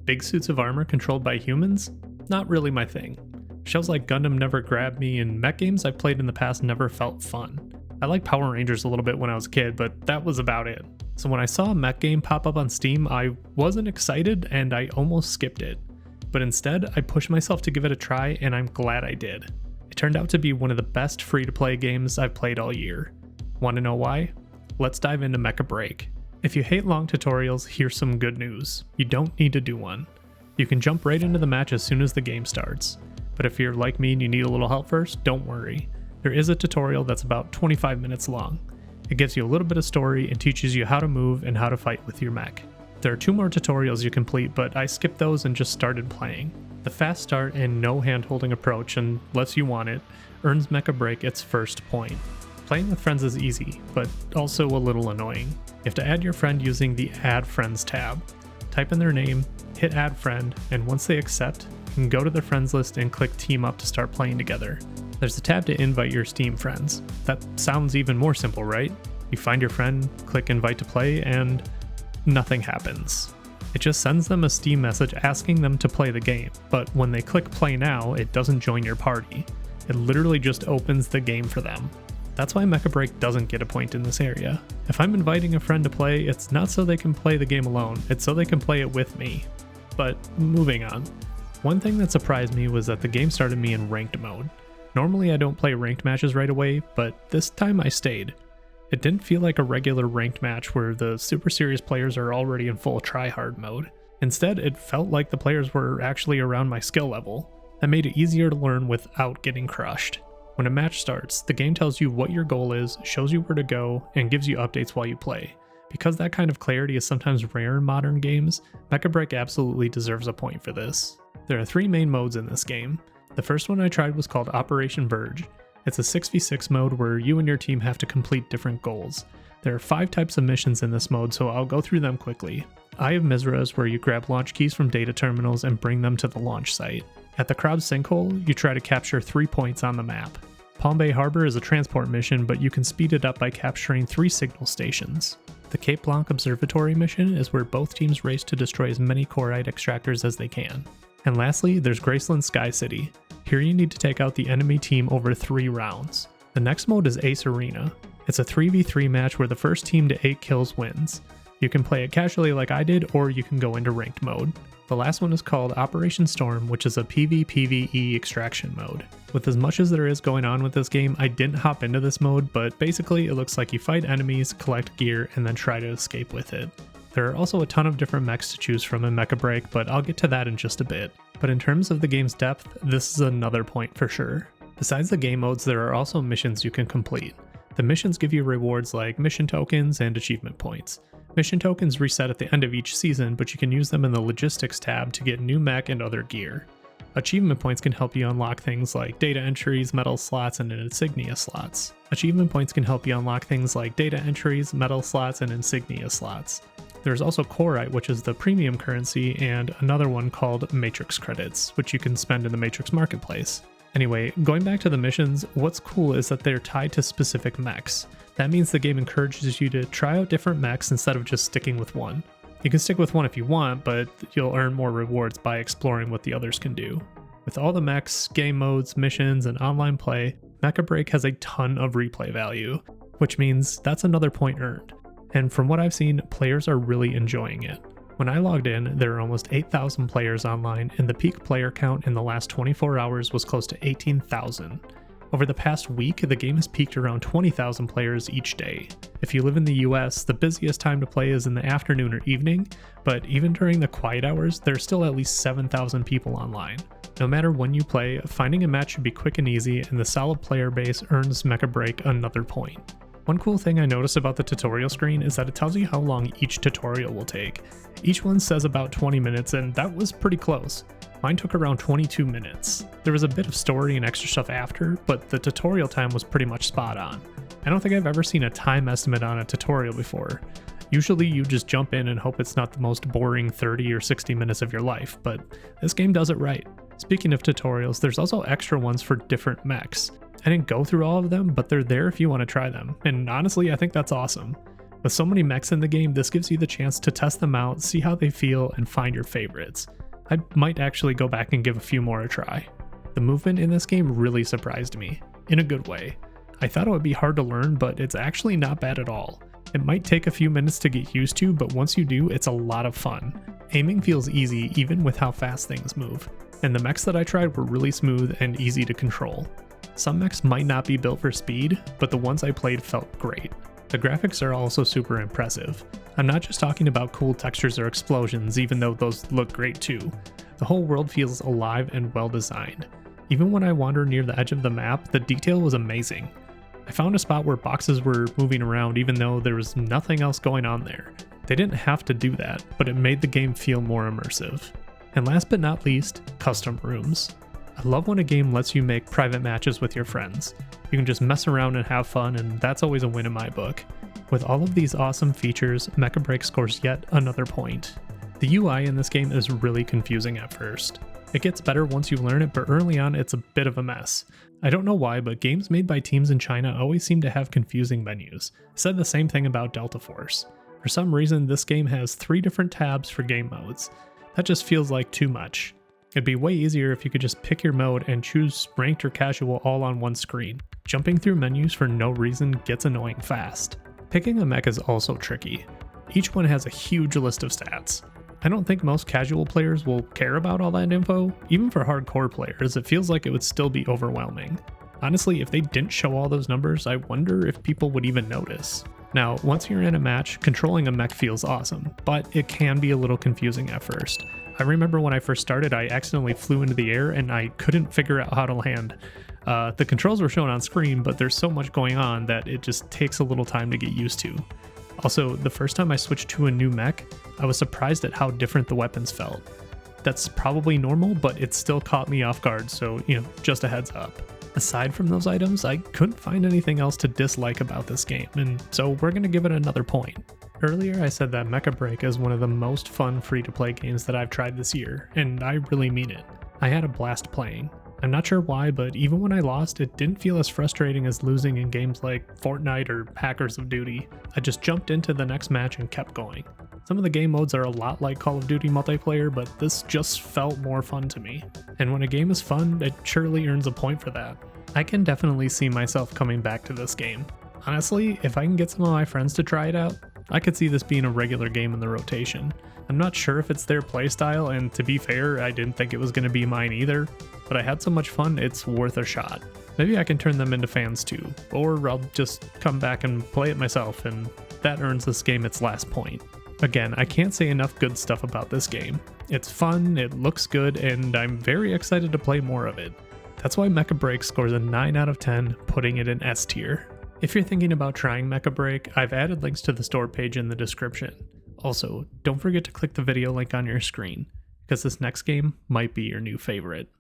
Big suits of armor controlled by humans? Not really my thing. Shows like Gundam never grabbed me, and mech games I've played in the past never felt fun. I liked Power Rangers a little bit when I was a kid, but that was about it. So when I saw a mech game pop up on Steam, I wasn't excited and I almost skipped it. But instead, I pushed myself to give it a try, and I'm glad I did. It turned out to be one of the best free-to-play games I've played all year. Want to know why? Let's dive into Mecha Break. If you hate long tutorials, here's some good news. You don't need to do one. You can jump right into the match as soon as the game starts. But if you're like me and you need a little help first, don't worry. There is a tutorial that's about 25 minutes long. It gives you a little bit of story and teaches you how to move and how to fight with your mech. There are 2 more tutorials you complete, but I skipped those and just started playing. The fast start and no hand-holding approach, unless you want it, earns Mecha Break its first point. Playing with friends is easy, but also a little annoying. You have to add your friend using the Add Friends tab. Type in their name, hit Add Friend, and once they accept, you can go to their friends list and click Team Up to start playing together. There's a tab to invite your Steam friends. That sounds even more simple, right? You find your friend, click Invite to Play, and nothing happens. It just sends them a Steam message asking them to play the game, but when they click Play Now, it doesn't join your party. It literally just opens the game for them. That's why Mecha Break doesn't get a point in this area. If I'm inviting a friend to play, it's not so they can play the game alone, it's so they can play it with me. But moving on. One thing that surprised me was that the game started me in ranked mode. Normally I don't play ranked matches right away, but this time I stayed. It didn't feel like a regular ranked match where the super serious players are already in full try-hard mode. Instead, it felt like the players were actually around my skill level. That made it easier to learn without getting crushed. When a match starts, the game tells you what your goal is, shows you where to go, and gives you updates while you play. Because that kind of clarity is sometimes rare in modern games, Mecha Break absolutely deserves a point for this. There are 3 main modes in this game. The first one I tried was called Operation Verge. It's a 6v6 mode where you and your team have to complete different goals. There are 5 types of missions in this mode, so I'll go through them quickly. Eye of Mizra is where you grab launch keys from data terminals and bring them to the launch site. At the Crowd Sinkhole, you try to capture 3 points on the map. Palm Bay Harbor is a transport mission, but you can speed it up by capturing 3 signal stations. The Cape Blanc Observatory mission is where both teams race to destroy as many Corite extractors as they can. And lastly, there's Graceland Sky City. Here you need to take out the enemy team over 3 rounds. The next mode is Ace Arena. It's a 3v3 match where the first team to 8 kills wins. You can play it casually like I did, or you can go into ranked mode. The last one is called Operation Storm, which is a PvPvE extraction mode. With as much as there is going on with this game, I didn't hop into this mode, but basically it looks like you fight enemies, collect gear, and then try to escape with it. There are also a ton of different mechs to choose from in Mecha Break, but I'll get to that in just a bit. But in terms of the game's depth, this is another point for sure. Besides the game modes, there are also missions you can complete. The missions give you rewards like mission tokens and achievement points. Mission tokens reset at the end of each season, but you can use them in the Logistics tab to get new mech and other gear. Achievement points can help you unlock things like data entries, metal slots, and insignia slots. Achievement points can help you unlock things like data entries, metal slots, and insignia slots. There's also Corite, which is the premium currency, and another one called Matrix Credits, which you can spend in the Matrix Marketplace. Anyway, going back to the missions, what's cool is that they're tied to specific mechs. That means the game encourages you to try out different mechs instead of just sticking with one. You can stick with one if you want, but you'll earn more rewards by exploring what the others can do. With all the mechs, game modes, missions, and online play, Mecha Break has a ton of replay value, which means that's another point earned. And from what I've seen, players are really enjoying it. When I logged in, there were almost 8,000 players online, and the peak player count in the last 24 hours was close to 18,000. Over the past week, the game has peaked around 20,000 players each day. If you live in the US, the busiest time to play is in the afternoon or evening, but even during the quiet hours, there are still at least 7,000 people online. No matter when you play, finding a match should be quick and easy, and the solid player base earns Mecha Break another point. One cool thing I noticed about the tutorial screen is that it tells you how long each tutorial will take. Each one says about 20 minutes, and that was pretty close. Mine took around 22 minutes. There was a bit of story and extra stuff after, but the tutorial time was pretty much spot on. I don't think I've ever seen a time estimate on a tutorial before. Usually you just jump in and hope it's not the most boring 30 or 60 minutes of your life, but this game does it right. Speaking of tutorials, there's also extra ones for different mechs. I didn't go through all of them, but they're there if you want to try them, and honestly I think that's awesome. With so many mechs in the game, this gives you the chance to test them out, see how they feel, and find your favorites. I might actually go back and give a few more a try. The movement in this game really surprised me, in a good way. I thought it would be hard to learn, but it's actually not bad at all. It might take a few minutes to get used to, but once you do, it's a lot of fun. Aiming feels easy even with how fast things move, and the mechs that I tried were really smooth and easy to control. Some mechs might not be built for speed, but the ones I played felt great. The graphics are also super impressive. I'm not just talking about cool textures or explosions, even though those look great too. The whole world feels alive and well designed. Even when I wandered near the edge of the map, the detail was amazing. I found a spot where boxes were moving around even though there was nothing else going on there. They didn't have to do that, but it made the game feel more immersive. And last but not least, custom rooms. I love when a game lets you make private matches with your friends. You can just mess around and have fun, and that's always a win in my book. With all of these awesome features, Mecha Break scores yet another point. The UI in this game is really confusing at first. It gets better once you learn it, but early on it's a bit of a mess. I don't know why, but games made by teams in China always seem to have confusing menus. I said the same thing about Delta Force. For some reason, this game has 3 different tabs for game modes. That just feels like too much. It'd be way easier if you could just pick your mode and choose ranked or casual all on one screen. Jumping through menus for no reason gets annoying fast. Picking a mech is also tricky. Each one has a huge list of stats. I don't think most casual players will care about all that info. Even for hardcore players, it feels like it would still be overwhelming. Honestly, if they didn't show all those numbers, I wonder if people would even notice. Now, once you're in a match, controlling a mech feels awesome, but it can be a little confusing at first. I remember when I first started, I accidentally flew into the air and I couldn't figure out how to land. The controls were shown on screen, but there's so much going on that it just takes a little time to get used to. Also, the first time I switched to a new mech, I was surprised at how different the weapons felt. That's probably normal, but it still caught me off guard, so, just a heads up. Aside from those items, I couldn't find anything else to dislike about this game, and so we're gonna give it another point. Earlier I said that Mecha Break is one of the most fun free-to-play games that I've tried this year, and I really mean it. I had a blast playing. I'm not sure why, but even when I lost, it didn't feel as frustrating as losing in games like Fortnite or Hackers of Duty. I just jumped into the next match and kept going. Some of the game modes are a lot like Call of Duty multiplayer, but this just felt more fun to me. And when a game is fun, it surely earns a point for that. I can definitely see myself coming back to this game. Honestly, if I can get some of my friends to try it out, I could see this being a regular game in the rotation. I'm not sure if it's their playstyle, and to be fair, I didn't think it was going to be mine either, but I had so much fun it's worth a shot. Maybe I can turn them into fans too, or I'll just come back and play it myself, and that earns this game its last point. Again, I can't say enough good stuff about this game. It's fun, it looks good, and I'm very excited to play more of it. That's why Mecha Break scores a 9 out of 10, putting it in S tier. If you're thinking about trying Mecha Break, I've added links to the store page in the description. Also, don't forget to click the video link on your screen, because this next game might be your new favorite.